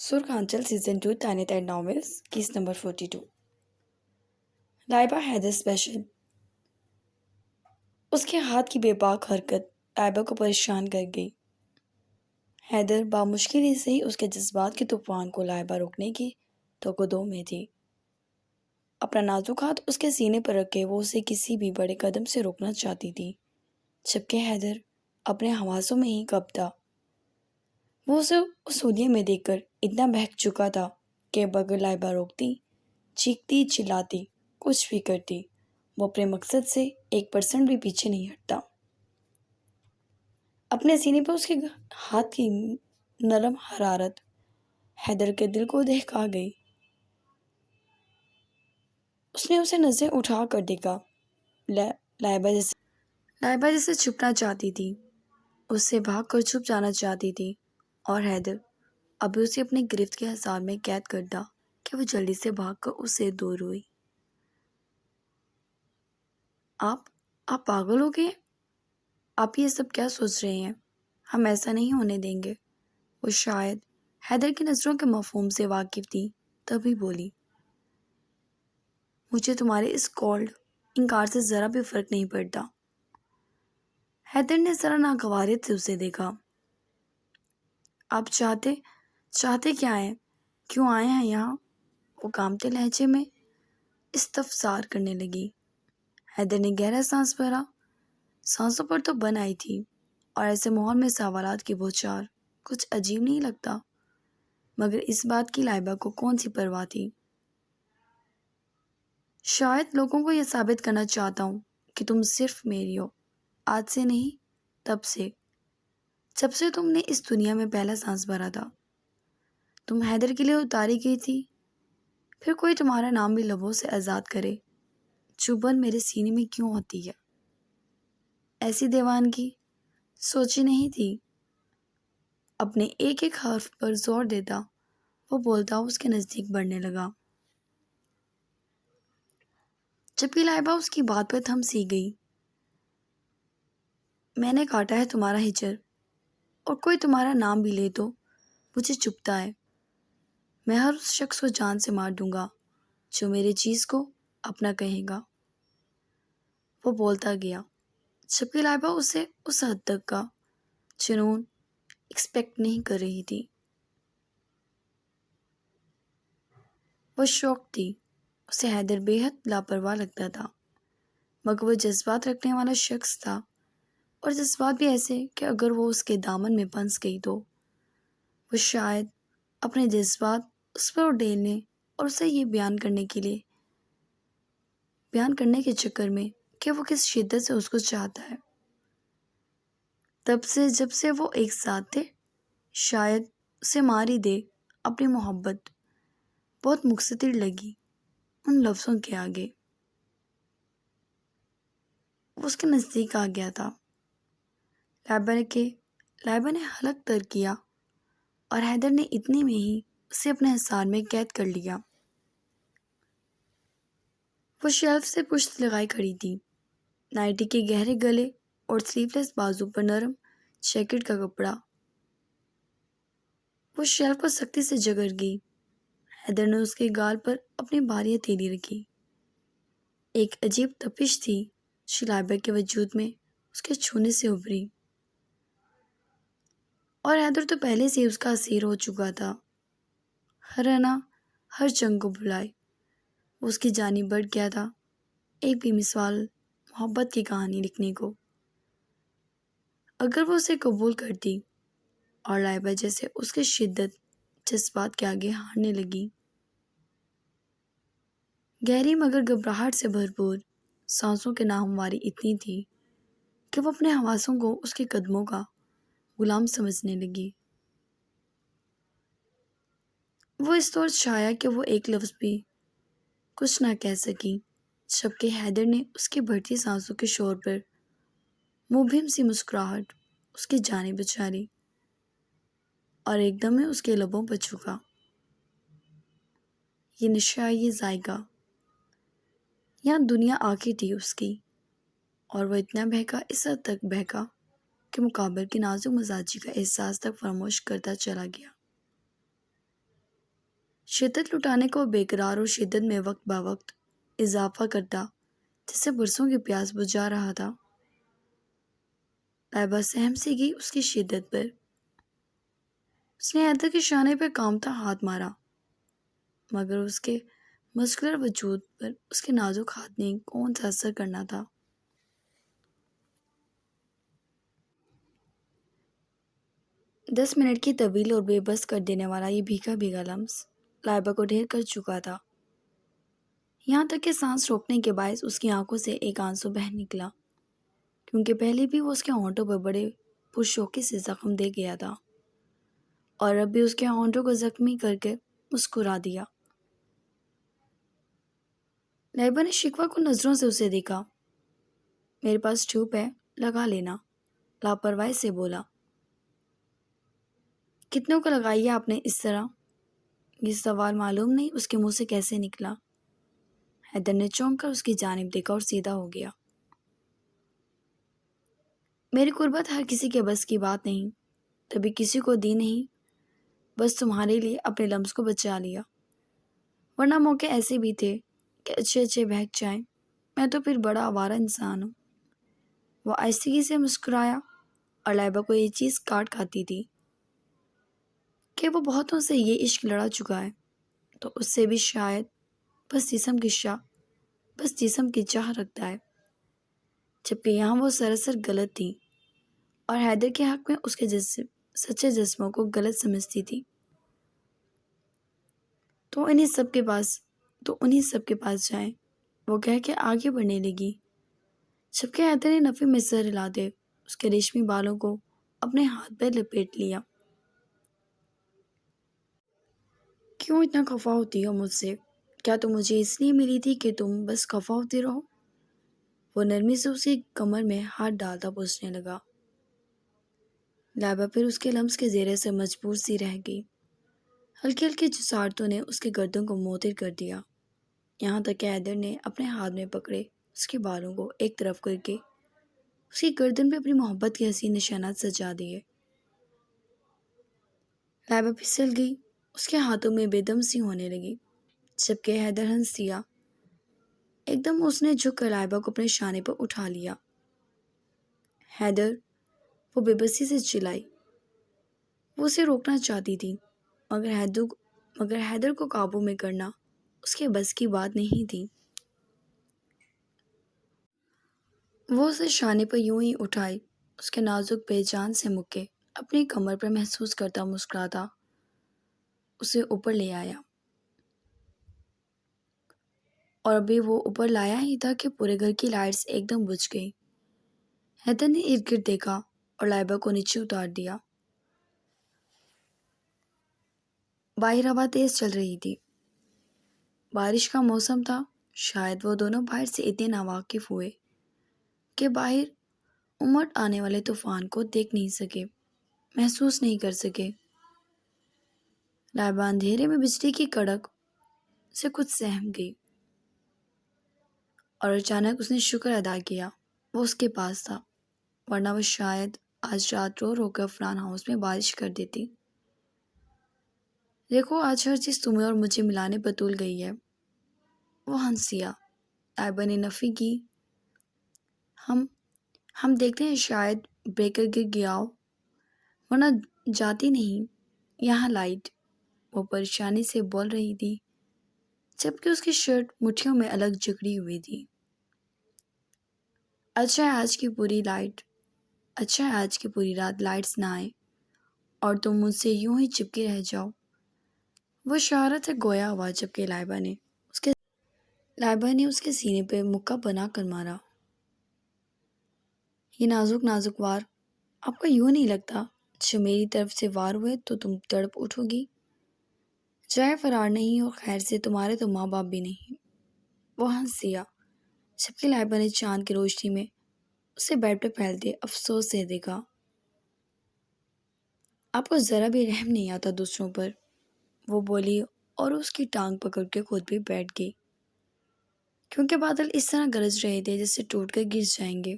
سرخ آنچل سیزن 2 تانے تیر novels case number 42 Laiba Haider special اس کے ہاتھ کی بے باک حرکت لائبہ کو پریشان کر گئی۔ حیدر بامشکل ہی سے اس کے جذبات کے طوفان کو لائبہ روکنے کی توقع میں تھی۔ اپنا نازک ہاتھ اس کے سینے پر رکھ کے وہ اسے کسی بھی بڑے قدم سے روکنا چاہتی تھی، جبکہ حیدر اپنے حواسوں میں ہی کب تھا۔ وہ اسے اس ہولیا میں دیکھ کر اتنا بہک چکا تھا کہ بغیر لائبہ روکتی، چیختی چلاتی، کچھ بھی کرتی، وہ اپنے مقصد سے 1% بھی پیچھے نہیں ہٹتا۔ اپنے سینے پر اس کے ہاتھ کی نرم حرارت حیدر کے دل کو دہکا گئی۔ اس نے اسے نظریں اٹھا کر دیکھا۔ لائبہ جسے چھپنا چاہتی تھی، اس سے بھاگ کر چھپ جانا چاہتی تھی، اور حیدر ابھی اسے اپنی گرفت کے حصار میں قید کرتا کہ وہ جلدی سے بھاگ کر اس سے دور ہوئی۔ آپ پاگل ہو گئے؟ آپ یہ سب کیا سوچ رہے ہیں؟ ہم ایسا نہیں ہونے دیں گے۔ وہ شاید حیدر کی نظروں کے مفہوم سے واقف تھی، تبھی بولی، مجھے تمہارے اس کولڈ انکار سے ذرا بھی فرق نہیں پڑتا۔ حیدر نے ذرا ناگوارت سے اسے دیکھا۔ آپ چاہتے کیا ہیں؟ کیوں آئے ہیں یہاں؟ وہ کانپتے لہجے میں استفسار کرنے لگی۔ حیدر نے گہرا سانس بھرا۔ سانسوں پر تو بن آئی تھی، اور ایسے ماحول میں سوالات کی بوچھار کچھ عجیب نہیں لگتا، مگر اس بات کی لائبہ کو کون سی پرواہ تھی؟ شاید لوگوں کو یہ ثابت کرنا چاہتا ہوں کہ تم صرف میری ہو، آج سے نہیں، تب سے، جب سے تم نے اس دنیا میں پہلا سانس بھرا تھا۔ تم حیدر کے لیے اتاری گئی تھی، پھر کوئی تمہارا نام بھی لبوں سے آزاد کرے، چبھن میرے سینے میں کیوں ہوتی ہے؟ ایسی دیوانگی سوچی نہیں تھی۔ اپنے ایک ایک حرف پر زور دیتا وہ بولتا اس کے نزدیک بڑھنے لگا، جبکہ لائبہ اس کی بات پر تھم سی گئی۔ میں نے کاٹا ہے تمہارا ہجر، اور کوئی تمہارا نام بھی لے تو مجھے چبھتا ہے۔ میں ہر اس شخص کو جان سے مار دوں گا جو میرے چیز کو اپنا کہے گا۔ وہ بولتا گیا، جبکہ لائبہ اسے اس حد تک کا جنون ایکسپیکٹ نہیں کر رہی تھی۔ وہ شوق تھی، اسے حیدر بے حد لاپرواہ لگتا تھا، مگر وہ جذبات رکھنے والا شخص تھا، اور جذبات بھی ایسے کہ اگر وہ اس کے دامن میں پھنس گئی تو وہ شاید اپنے جذبات اس پر اڈیلنے اور اسے یہ بیان کرنے کے چکر میں کہ وہ کس شدت سے اس کو چاہتا ہے۔ تب سے جب سے وہ ایک ساتھ تھے، شاید اسے مار ہی دے اپنی محبت، بہت مقتصر لگی ان لفظوں کے آگے۔ وہ اس کے نزدیک آ گیا تھا۔ لائبہ نے حلق تر کیا، اور حیدر نے اتنے میں ہی اسے اپنے حصار میں قید کر لیا۔ وہ شیلف سے پشت لگائے کھڑی تھی، نائٹی کے گہرے گلے اور سلیو لیس بازو پر نرم جیکٹ کا کپڑا۔ وہ شیلف کو سختی سے جگڑ گئی۔ حیدر نے اس کے گال پر اپنی بھاری ہتھیلی رکھی۔ ایک عجیب تپش تھی جو لائبہ کے وجود میں اس کے چھونے سے ابھری، اور حیدر تو پہلے سے ہی اس کا اسیر ہو چکا تھا۔ ہر انا، ہر جنگ کو بھلائے وہ اس کی جانب بڑھ گیا تھا، ایک بے مثال محبت کی کہانی لکھنے کو۔ اگر وہ اسے قبول کرتی، اور لائبہ جیسے اس کے شدت جذبات کے آگے ہارنے لگی۔ گہری مگر گھبراہٹ سے بھرپور سانسوں کی ناہمواری اتنی تھی کہ وہ اپنے حواسوں کو اس کے قدموں کا غلام سمجھنے لگی۔ وہ اس طور چھایا کہ وہ ایک لفظ بھی کچھ نہ کہہ سکی، جبکہ حیدر نے اس کی بڑھتی سانسوں کے شور پر مبہم سی مسکراہٹ اس کی جانب اچھالی، اور ایک دم میں اس کے لبوں پر جھکا۔ یہ نشہ، یہ ذائقہ، یہاں دنیا آنکھیں تھی اس کی، اور وہ اتنا بہکا، اس حد تک بہکا کہ مقابل کی نازک مزاجی کا احساس تک فراموش کرتا چلا گیا۔ شدت لٹانے کو بےقرار اور شدت میں وقت بہ وقت اضافہ کرتا، جسے برسوں کی پیاس بجھا رہا تھا۔ لائبہ سہم سی گئی اس کی شدت پر۔ اس نے حیدر کے شانے پہ کانپتا ہاتھ مارا، مگر اس کے مسکولر وجود پر اس کے نازک ہاتھ نے کون سا اثر کرنا تھا۔ 10 منٹ کی طویل اور بے بس کر دینے والا یہ بھیگا بھیگا لمس لائبہ کو ڈھیر کر چکا تھا، یہاں تک کہ سانس روکنے کے باعث اس کی آنکھوں سے ایک آنسو بہہ نکلا، کیونکہ پہلے بھی وہ اس کے ہونٹوں پر بڑے پرشوقی سے زخم دے گیا تھا، اور اب بھی اس کے ہونٹوں کو زخمی کر کے مسکرا دیا۔ لائبہ نے شکوہ کو نظروں سے اسے دیکھا۔ میرے پاس ٹیوب ہے، لگا لینا، لاپرواہی سے بولا۔ کتنوں کو لگائی ہے آپ نے اس طرح؟ یہ سوال معلوم نہیں اس کے منہ سے کیسے نکلا۔ حیدر نے چونک کر اس کی جانب دیکھا اور سیدھا ہو گیا۔ میری قربت ہر کسی کے بس کی بات نہیں، کبھی کسی کو دی نہیں، بس تمہارے لیے اپنے لمس کو بچا لیا، ورنہ موقع ایسے بھی تھے کہ اچھے اچھے بہک جائیں، میں تو پھر بڑا آوارہ انسان ہوں۔ وہ آہستگی سے مسکرایا، اور لائبہ کو یہ چیز کاٹ کھاتی تھی کہ وہ بہتوں سے یہ عشق لڑا چکا ہے، تو اس سے بھی شاید بس جسم کی چاہ رکھتا ہے، جبکہ یہاں وہ سراسر غلط تھی اور حیدر کے حق میں اس کے سچے جسموں کو غلط سمجھتی تھی۔ تو انہیں سب کے پاس جائیں، وہ کہہ کے آگے بڑھنے لگی، جبکہ حیدر نے نفی میں سر ہلاتے اس کے ریشمی بالوں کو اپنے ہاتھ پہ لپیٹ لیا۔ کیوں اتنا خفا ہوتی ہو مجھ سے؟ کیا تم مجھے اس لیے ملی تھی کہ تم بس خفا ہوتی رہو؟ وہ نرمی سے اس کی کمر میں ہاتھ ڈالتا پوچھنے لگا۔ لائبہ پھر اس کے لمس کے زیرے سے مجبور سی رہ گئی۔ ہلکی ہلکی جسارتوں نے اس کے گردن کو معطر کر دیا، یہاں تک کہ حیدر نے اپنے ہاتھ میں پکڑے اس کے بالوں کو ایک طرف کر کے اس کی گردن پہ اپنی محبت کے حسین نشانات سجا دیے۔ لائبہ پھسل گئی، اس کے ہاتھوں میں بے دم سی ہونے لگی، جبکہ حیدر ہنس دیا۔ ایک دم اس نے جھک کر لائبہ کو اپنے شانے پر اٹھا لیا۔ حیدر، وہ بے بسی سے چلائی۔ وہ اسے روکنا چاہتی تھی، مگر حیدر کو قابو میں کرنا اس کے بس کی بات نہیں تھی۔ وہ اسے شانے پر یوں ہی اٹھائی، اس کے نازک پہ جان سے مکے اپنی کمر پر محسوس کرتا مسکراتا اسے اوپر لے آیا، اور ابھی وہ اوپر لایا ہی تھا کہ پورے گھر کی لائٹس ایک دم بجھ گئی۔ حیدر نے ارد گرد دیکھا اور لائبہ کو نیچے اتار دیا۔ باہر ہوا تیز چل رہی تھی، بارش کا موسم تھا، شاید وہ دونوں باہر سے اتنے ناواقف ہوئے کہ باہر امٹ آنے والے طوفان کو دیکھ نہیں سکے، محسوس نہیں کر سکے۔ لائبہ اندھیرے میں بجلی کی کڑک سے کچھ سہم گئی، اور اچانک اس نے شکر ادا کیا وہ اس کے پاس تھا، ورنہ وہ شاید آج رات رو رو کر فران ہاؤس میں بارش کر دیتی۔ دیکھو آج ہر چیز تمہیں اور مجھے ملانے پر تل گئی ہے۔ وہ ہنس دیا۔ لائبہ نے نفی کی۔ ہم دیکھتے ہیں شاید بریکر گر گیا ہو، ورنہ جاتی نہیں یہاں لائٹ، وہ پریشانی سے بول رہی تھی، جبکہ اس کی شرٹ مٹھیوں میں الگ جکڑی ہوئی تھی۔ اچھا ہے آج کی پوری رات لائٹس نہ آئیں اور تم مجھ سے یوں ہی چپکے رہ جاؤ۔ وہ شرارت سے گویا ہوا، جبکہ لائبہ نے اس کے سینے پہ مکہ بنا کر مارا۔ یہ نازک وار آپ کو یوں نہیں لگتا جو میری طرف سے وار ہوئے تو تم تڑپ اٹھو گی؟ جائے فرار نہیں، اور خیر سے تمہارے تو ماں باپ بھی نہیں۔ وہ ہنس دیا، جبکہ لائبہ نے چاند کی روشنی میں اسے بیڈ پہ پھیلتے افسوس سے دیکھا۔ آپ کو ذرا بھی رحم نہیں آتا دوسروں پر، وہ بولی، اور اس کی ٹانگ پکڑ کے خود بھی بیٹھ گئی، کیونکہ بادل اس طرح گرج رہے تھے جیسے ٹوٹ کر گر جائیں گے۔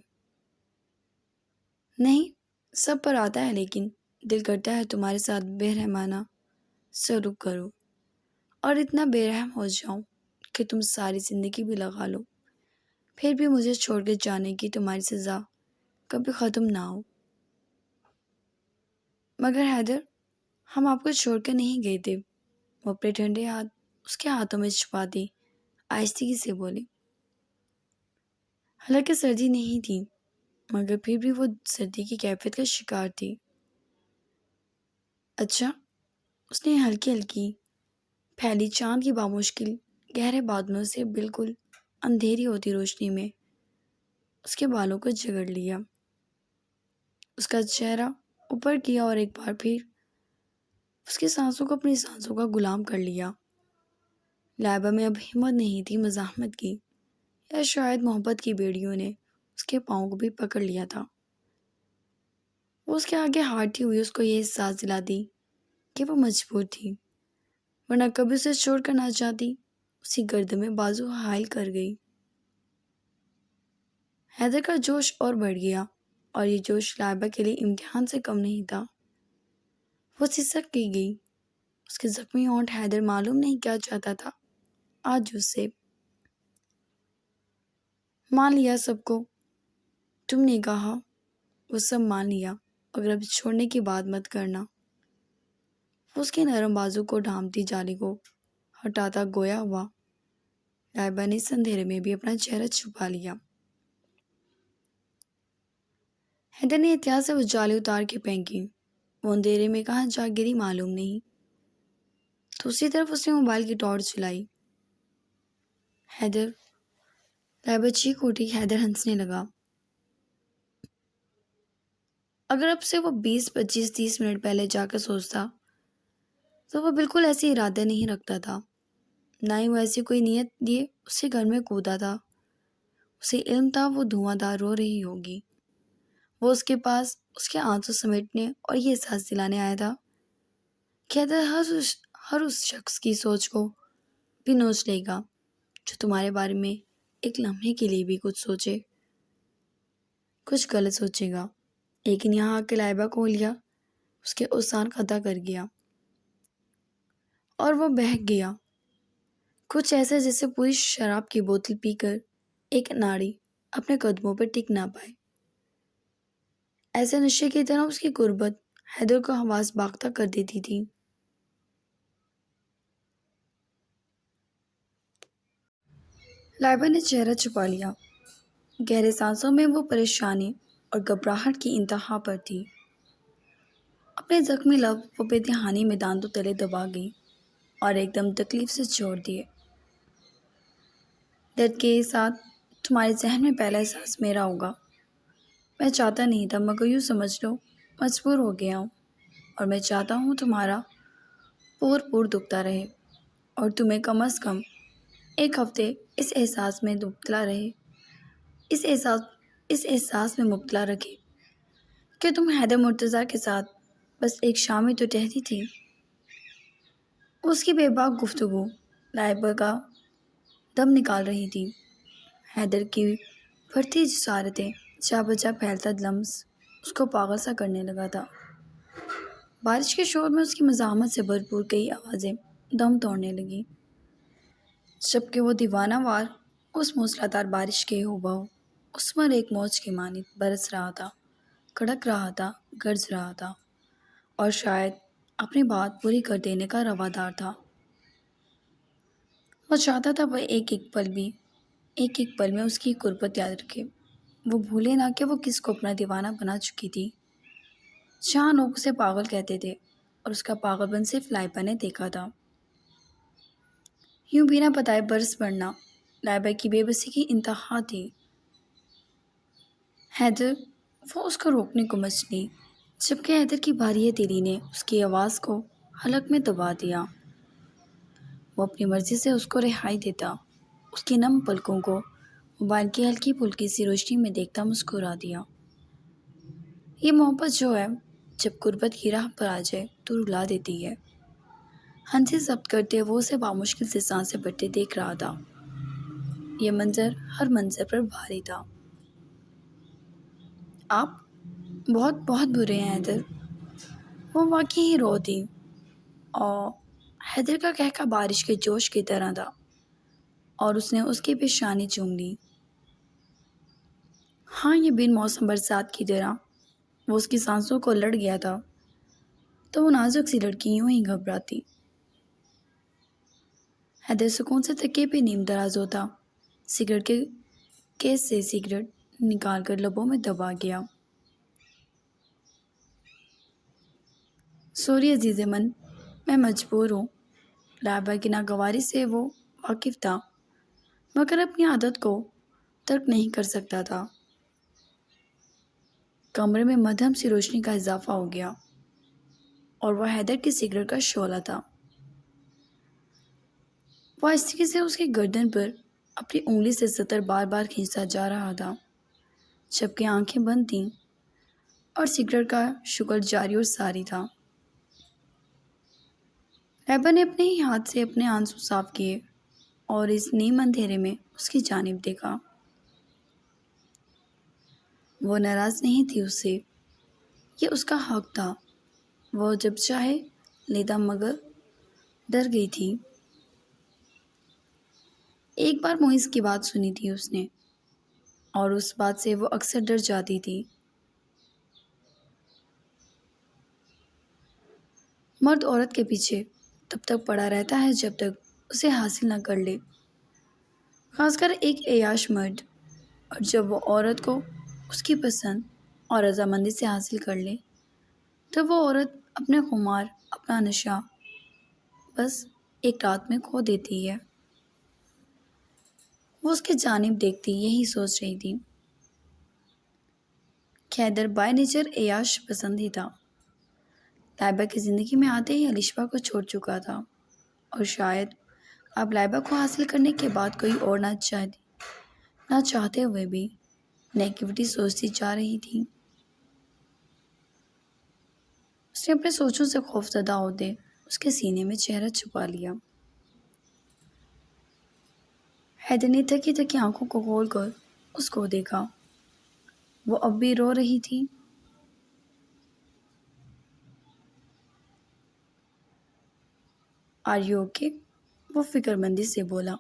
نہیں، سب پر آتا ہے، لیکن دل کرتا ہے تمہارے ساتھ بے رحمانہ سلوک کروں، اور اتنا بے رحم ہو جاؤں کہ تم ساری زندگی بھی لگا لو، پھر بھی مجھے چھوڑ کے جانے کی تمہاری سزا کبھی ختم نہ ہو۔ مگر حیدر، ہم آپ کو چھوڑ کے نہیں گئے تھے۔ وہ اپنے ٹھنڈے ہاتھ اس کے ہاتھوں میں چھپا دی آہستگی سے بولی۔ حالانکہ سردی نہیں تھی، مگر پھر بھی وہ سردی کی کیفیت کا شکار تھی۔ اچھا، اس نے ہلکی ہلکی پھیلی چاند کی بامشکل گہرے بادلوں سے بالکل اندھیری ہوتی روشنی میں اس کے بالوں کو جگڑ لیا، اس کا چہرہ اوپر کیا اور ایک بار پھر اس کی سانسوں کو اپنی سانسوں کا غلام کر لیا۔ لائبہ میں اب ہمت نہیں تھی مزاحمت کی، یا شاید محبت کی بیڑیوں نے اس کے پاؤں کو بھی پکڑ لیا تھا۔ وہ اس کے آگے ہارتی ہوئی اس کو یہ احساس دلا دی کہ وہ مجبور تھی، ورنہ کبھی اسے چھوڑ کر نہ چاہتی۔ اسی گرد میں بازو حائل کر گئی۔ حیدر کا جوش اور بڑھ گیا، اور یہ جوش لائبہ کے لیے امتحان سے کم نہیں تھا۔ وہ سسک کی گئی۔ اس کے زخمی ہونٹ حیدر معلوم نہیں کیا چاہتا تھا آج اس سے۔ مان لیا سب کو، تم نے کہا، وہ سب مان لیا، اگر اب چھوڑنے کی بات مت کرنا۔ وہ اس کے نرم بازو کو ڈھانپتی جالی کو ہٹاتا گویا ہوا۔ لائبہ نے اس اندھیرے میں بھی اپنا چہرہ چھپا لیا۔ حیدر نے احتیاط سے وہ جالی اتار کے پھینکی۔ وہ اندھیرے میں کہاں جا گری معلوم نہیں۔ دوسری طرف اس نے موبائل کی ٹارچ جلائی۔ حیدر، لائبہ چیخ اٹھی۔ حیدر ہنسنے لگا۔ اگر اب سے وہ 20 25 30 منٹ پہلے جا کر سوچتا تو وہ بالکل ایسے ارادے نہیں رکھتا تھا، نہ ہی وہ ایسی کوئی نیت لیے اسے گھر میں کودا تھا۔ اسے علم تھا وہ دھواں دار رو رہی ہوگی۔ وہ اس کے پاس اس کے آنسو سمیٹنے اور یہ احساس دلانے آیا تھا کہ حیدر ہر اس شخص کی سوچ کو بھی نوچ لے گا جو تمہارے بارے میں ایک لمحے کے لیے بھی کچھ سوچے، کچھ غلط سوچے گا۔ لیکن یہاں آ کے لائبہ کو لیا اس کے اوسان خطا کر گیا، اور وہ بہک گیا، کچھ ایسا جیسے پوری شراب کی بوتل پی کر ایک ناڑی اپنے قدموں پر ٹک نہ پائے۔ ایسے نشے کی طرح اس کی قربت حیدر کو حواس باختہ کر دیتی تھی۔ لائبہ نے چہرہ چھپا لیا۔ گہرے سانسوں میں وہ پریشانی اور گھبراہٹ کی انتہا پر تھی۔ اپنے زخمی لب وہ بے دھیانی میں دانتوں تلے دبا گئی اور ایک دم تکلیف سے چھوڑ دیے۔ درد کے ساتھ تمہارے ذہن میں پہلا احساس میرا ہوگا۔ میں چاہتا نہیں تھا، مگر یوں سمجھ لو مجبور ہو گیا ہوں، اور میں چاہتا ہوں تمہارا پور دکھتا رہے، اور تمہیں کم از کم ایک ہفتے اس احساس میں مبتلا رکھے کہ تم حیدر مرتضیٰ کے ساتھ بس ایک شام میں تو ٹہری تھی۔ اس کی بے باک گفتگو لائبہ کا دم نکال رہی تھی۔ حیدر کی بڑھتی جسارتیں جا بجا پھیلتا لمس اس کو پاگل سا کرنے لگا تھا۔ بارش کے شور میں اس کی مزاحمت سے بھرپور کئی آوازیں دم توڑنے لگیں، جبکہ وہ دیوانہ وار اس موسلادھار بارش کے ہوبہو اس پر ایک موج کے مانند برس رہا تھا، کڑک رہا تھا، گرج رہا تھا، اور شاید اپنی بات پوری کر دینے کا روادار تھا۔ وہ چاہتا تھا وہ ایک ایک پل میں اس کی قربت یاد رکھے۔ وہ بھولے نہ کہ وہ کس کو اپنا دیوانہ بنا چکی تھی۔ جہاں لوگ اسے پاگل کہتے تھے اور اس کا پاگل پن صرف لائبہ نے دیکھا تھا۔ یوں بنا بتائے برس پڑنا لائبہ کی بے بسی کی انتہا تھی۔ حیدر، وہ اس کو روکنے کو مچلی، جبکہ حیدر کی بھاری دلی نے اس کی آواز کو حلق میں دبا دیا۔ وہ اپنی مرضی سے اس کو رہائی دیتا، اس کی نم پلکوں کو موبائل کی ہلکی پھلکی سی روشنی میں دیکھتا مسکرا دیا۔ یہ محبت جو ہے، جب قربت کی راہ پر آ جائے تو رلا دیتی ہے۔ ہنسی ضبط کرتے وہ اسے بامشکل سے سانسیں بھرتے دیکھ رہا تھا۔ یہ منظر ہر منظر پر بھاری تھا۔ آپ بہت بہت برے ہیں حیدر۔ وہ واقعی ہی رو دی، اور حیدر کا کہکا بارش کے جوش کی طرح تھا اور اس نے اس کی پیشانی چوم لی۔ ہاں، یہ بن موسم برسات کی طرح وہ اس کی سانسوں کو لڑ گیا تھا، تو وہ نازک سی لڑکی یوں ہی گھبراتی۔ حیدر سکون سے تکیے پہ نیم دراز ہوتا، سگریٹ کے کیس سے سگریٹ نکال کر لبوں میں دبا گیا۔ سوری عزیز من، میں مجبور ہوں۔ لائبہ کی ناگواری سے وہ واقف تھا، مگر اپنی عادت کو ترک نہیں کر سکتا تھا۔ کمرے میں مدھم سی روشنی کا اضافہ ہو گیا اور وہ حیدر کی سگریٹ کا شعلہ تھا۔ وہ آہستگی سے اس کی گردن پر اپنی انگلی سے سطر بار بار کھینچتا جا رہا تھا، جبکہ آنکھیں بند تھیں اور سگریٹ کا شگل جاری اور ساری تھا۔ لائبہ نے اپنے ہی ہاتھ سے اپنے آنسو صاف کیے اور اس نیم اندھیرے میں اس کی جانب دیکھا۔ وہ ناراض نہیں تھی اس سے، یہ اس کا حق تھا، وہ جب چاہے لیتا، مگر ڈر گئی تھی۔ ایک بار معیز کی بات سنی تھی اس نے، اور اس بات سے وہ اکثر ڈر جاتی تھی۔ مرد عورت کے پیچھے تب تک پڑا رہتا ہے جب تک اسے حاصل نہ کر لے، خاص کر ایک عیاش مرد، اور جب وہ عورت کو اس کی پسند اور رضامندی سے حاصل کر لے تو وہ عورت اپنے خمار، اپنا نشہ بس ایک رات میں کھو دیتی ہے۔ وہ اس کی جانب دیکھتی یہی سوچ رہی تھی کہ حیدر بائی نیچر عیاش پسند ہی تھا۔ لائبہ کی زندگی میں آتے ہی الشبا کو چھوڑ چکا تھا، اور شاید اب لائبہ کو حاصل کرنے کے بعد کوئی اور نہ چاہتے ہوئے بھی نیگیٹیوٹی سوچتی جا رہی تھی۔ اس نے اپنے سوچوں سے خوف زدہ ہوتے اس کے سینے میں چہرہ چھپا لیا۔ حیدر نے تھکی تھکی آنکھوں کو کھول کر اس کو دیکھا، وہ اب بھی رو رہی تھی۔ "Are you okay?" وہ فکر مندی سے بولا۔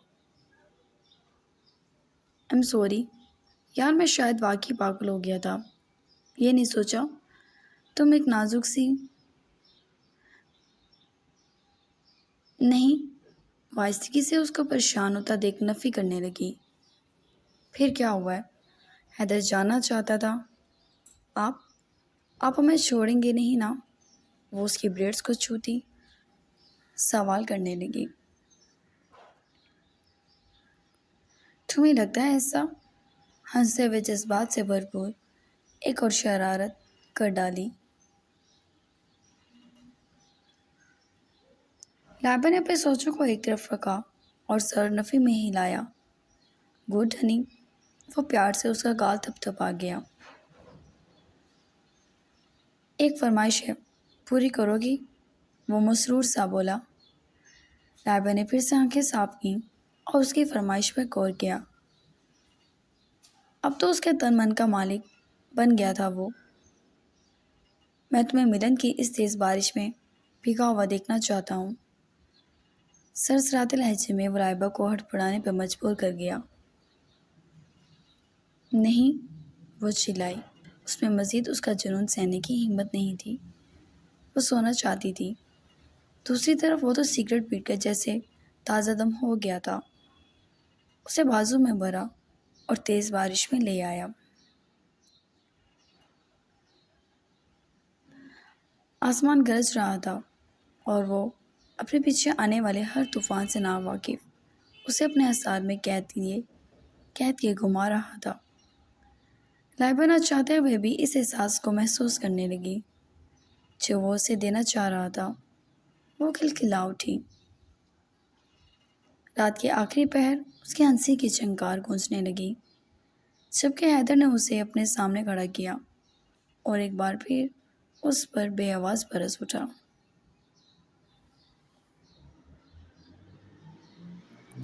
"ایم سوری یار، میں شاید واقعی پاگل ہو گیا تھا، یہ نہیں سوچا تم ایک نازک سی"۔ نہیں، وائستگی سے اس کو پریشان ہوتا دیکھ نفی کرنے لگی۔ "پھر کیا ہوا ہے؟" حیدر جاننا چاہتا تھا۔ آپ ہمیں چھوڑیں گے نہیں نا؟ وہ اس کی بریڈز کو چھوتی سوال کرنے لگی۔ تمہیں لگتا ہے ایسا؟ ہنستے ہوئے جذبات سے بھرپور ایک اور شرارت کر ڈالی۔ لائبہ نے اپنے سوچوں کو ایک طرف رکھا اور سر نفی میں ہلایا۔ "گڈ ہنی"، وہ پیار سے اس کا گال تھپتھپا گیا۔ "ایک فرمائش ہے، پوری کرو گی؟" وہ مسرور سا بولا۔ لائبہ نے پھر سے آنکھیں صاف کیں اور اس کی فرمائش پر غور کیا۔ اب تو اس کے تن من کا مالک بن گیا تھا وہ۔ "میں تمہیں ملن کی اس تیز بارش میں بھیگا ہوا دیکھنا چاہتا ہوں"۔ سرسراتے لہجے میں وہ لائبہ کو ہڑبڑانے پر مجبور کر گیا۔ "نہیں"، وہ چلائی۔ اس میں مزید اس کا جنون سہنے کی ہمت نہیں تھی۔ وہ سونا چاہتی تھی۔ دوسری طرف وہ تو سگریٹ پیٹ کر جیسے تازہ دم ہو گیا تھا۔ اسے بازو میں بھرا اور تیز بارش میں لے آیا۔ آسمان گرج رہا تھا اور وہ اپنے پیچھے آنے والے ہر طوفان سے ناواقف اسے اپنے اعصاب میں قید کیے گھما رہا تھا۔ لائبہ نہ چاہتے ہوئے بھی اس احساس کو محسوس کرنے لگی جو وہ اسے دینا چاہ رہا تھا۔ وہ کھلکھلا اٹھی۔ رات کے آخری پہر اس کی ہنسی کی جھنکار گونجنے لگی، جبکہ حیدر نے اسے اپنے سامنے کھڑا کیا اور ایک بار پھر اس پر بے آواز برس اٹھا۔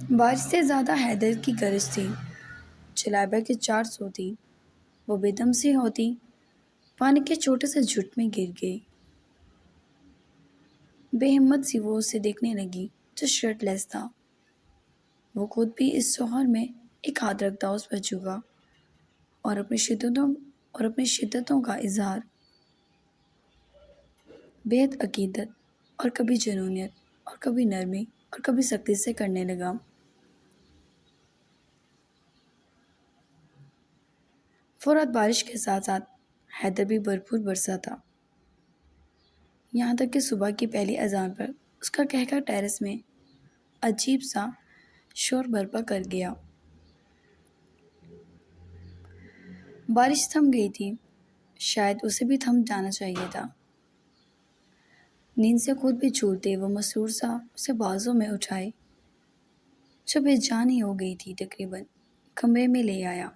بارش سے زیادہ حیدر کی گرج تھی، جو لائبہ کے 400 تھی۔ وہ بے دم سی ہوتی پانی کے چھوٹے سے جھٹ میں گر گئی۔ بے ہمت سی وہ اسے دیکھنے لگی جو شرٹ لیس تھا۔ وہ خود بھی اس شوہر میں ایک ہاتھ رکھتا اس پر جھکا اور اپنی شدتوں کا اظہار، بے حد عقیدت اور کبھی جنونیت اور کبھی نرمی اور کبھی سختی سے کرنے لگا۔ فورات بارش کے ساتھ ساتھ حیدر بھی بھرپور برسا تھا، یہاں تک کہ صبح کی پہلی اذان پر اس کا کہکہ ٹیرس میں عجیب سا شور برپا کر گیا۔ بارش تھم گئی تھی، شاید اسے بھی تھم جانا چاہیے تھا۔ نیند سے خود بھی چھوٹتے وہ مسرور سا اسے بازوں میں اٹھائے جو بے جان ہی ہو گئی تھی تقریباً کمرے میں لے آیا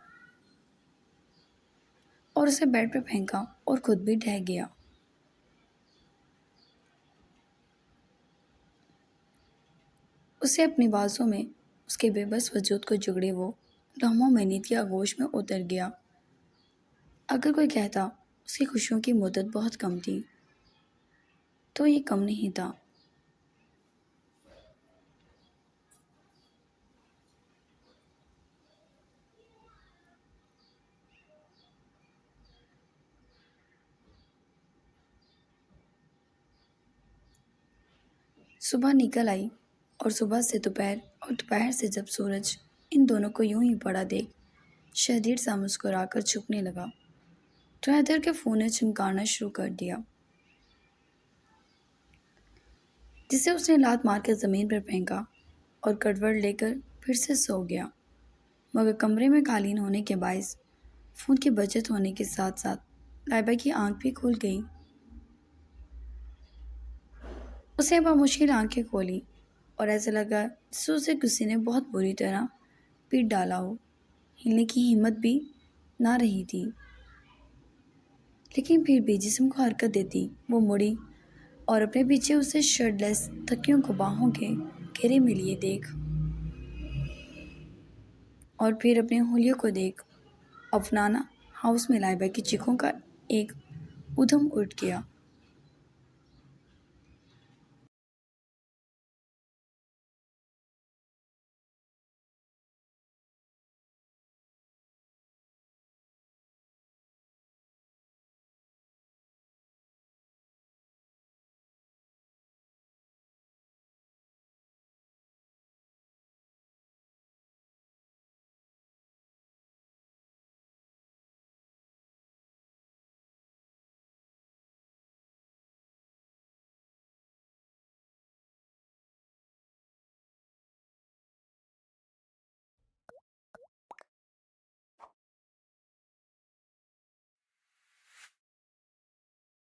اور اسے بیڈ پہ پھینکا اور خود بھی ڈھہ گیا۔ اسے اپنی بازوں میں اس کے بے بس وجود کو جگڑے وہ لمحوں میں نیند کی آغوش میں اتر گیا۔ اگر کوئی کہتا اس کی خوشیوں کی مدت بہت کم تھی تو یہ کم نہیں تھا۔ صبح نکل آئی اور صبح سے دوپہر اور دوپہر سے جب سورج ان دونوں کو یوں ہی پڑا دیکھ شدید سا مسکرا کر چھپنے لگا تو حیدر کے فون نے چمکانا شروع کر دیا، جسے اس نے لات مار کر زمین پر پھینکا اور کروٹ لے کر پھر سے سو گیا۔ مگر کمرے میں قالین ہونے کے باعث فون کی بچت ہونے کے ساتھ ساتھ لائبہ کی آنکھ بھی کھل گئی۔ اسے بمشکل آنکھیں کھولی اور ایسا لگا جسے اسے کسی نے بہت بری طرح پیٹ ڈالا ہو، ہلنے کی ہمت بھی نہ رہی تھی، لیکن پھر بھی جسم کو حرکت دیتی وہ مڑی اور اپنے پیچھے اسے شرٹ لیس تکیوں کو باہوں کے گھیرے میں لیے دیکھ اور پھر اپنے انگلیوں کو دیکھ افنانہ ہاؤس میں لائبہ کی چیخوں کا ایک ادھم اٹھ گیا۔